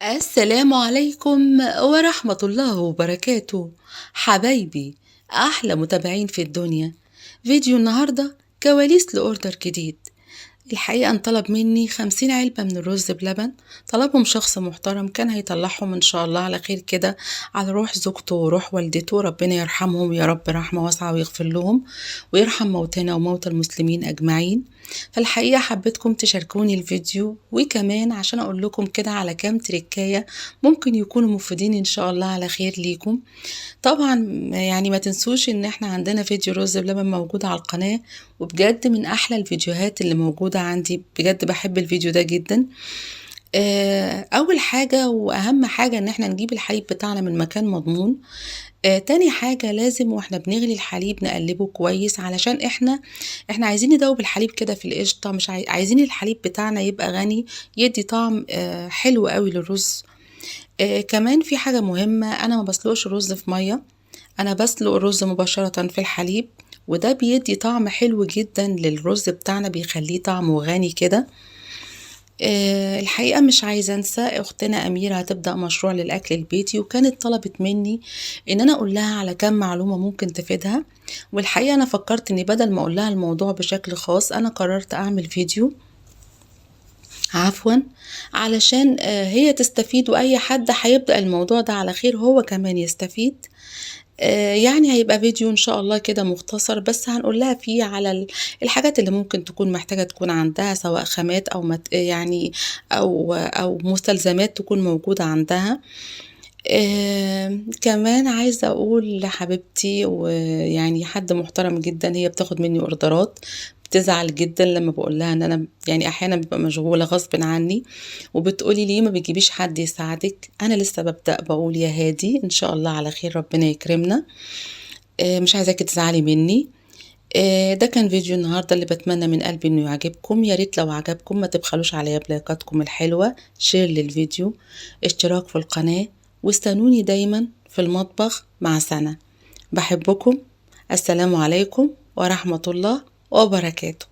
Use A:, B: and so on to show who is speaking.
A: السلام عليكم ورحمة الله وبركاته. حبايبي، أحلى متابعين في الدنيا. فيديو النهاردة كواليس لأوردر جديد. الحقيقة انطلب مني 50 علبة من الرز بلبن. طلبهم شخص محترم كان هيطلعهم إن شاء الله على خير كده، على روح زوجته وروح والدته، ربنا يرحمهم يا رب رحمة واسعة ويغفر لهم ويرحم موتانا وموتى المسلمين أجمعين. فالحقيقة حبيتكم تشاركوني الفيديو، وكمان عشان أقول لكم كده على كام تريكاية ممكن يكونوا مفيدين إن شاء الله على خير ليكم. طبعا يعني ما تنسوش ان احنا عندنا فيديو رز بلبن موجود على القناة، وبجد من احلى الفيديوهات اللي موجودة عندي، بجد بحب الفيديو ده جدا. اول حاجة واهم حاجة ان احنا نجيب الحليب بتاعنا من مكان مضمون. تاني حاجة لازم واحنا بنغلي الحليب نقلبه كويس، علشان احنا عايزين ندوب الحليب كده في القشطة، مش عايزين الحليب بتاعنا يبقى غني يدي طعم حلو قوي للرز. كمان في حاجة مهمة، أنا ما بسلقش الرز في مية، أنا بسلق الرز مباشرة في الحليب، وده بيدي طعم حلو جدا للرز بتاعنا، بيخليه طعمه غني كده. الحقيقة مش عايزة أنسى أختنا أميرة هتبدأ مشروع للأكل البيتي، وكانت طلبت مني إن أنا أقول لها على كام معلومة ممكن تفيدها. والحقيقة أنا فكرت إني بدل ما أقول لها الموضوع بشكل خاص، أنا قررت أعمل فيديو عفوا، علشان هي تستفيد، واي حد هيبدأ الموضوع ده على خير هو كمان يستفيد. يعني هيبقى فيديو ان شاء الله كده مختصر، بس هنقول لها فيه على الحاجات اللي ممكن تكون محتاجة تكون عندها، سواء خامات او يعني او مستلزمات تكون موجودة عندها. كمان عايزة أقول لحبيبتي، ويعني حد محترم جدا، هي بتاخد مني أوردرات، بتزعل جدا لما بقول لها ان انا يعني احيانا ببقى مشغوله غصب عني، وبتقولي ليه ما بتجيبيش حد يساعدك. انا لسه ببدا بقول يا هادي ان شاء الله على خير، ربنا يكرمنا. مش عايزاكي تزعلي مني. ده كان فيديو النهارده اللي بتمنى من قلبي انه يعجبكم. يا ريت لو عجبكم ما تبخلوش عليا بلايكاتكم الحلوه، شير للفيديو، اشتراك في القناه، واستنوني دايما في المطبخ مع سنة. بحبكم. السلام عليكم ورحمة الله وبركاته.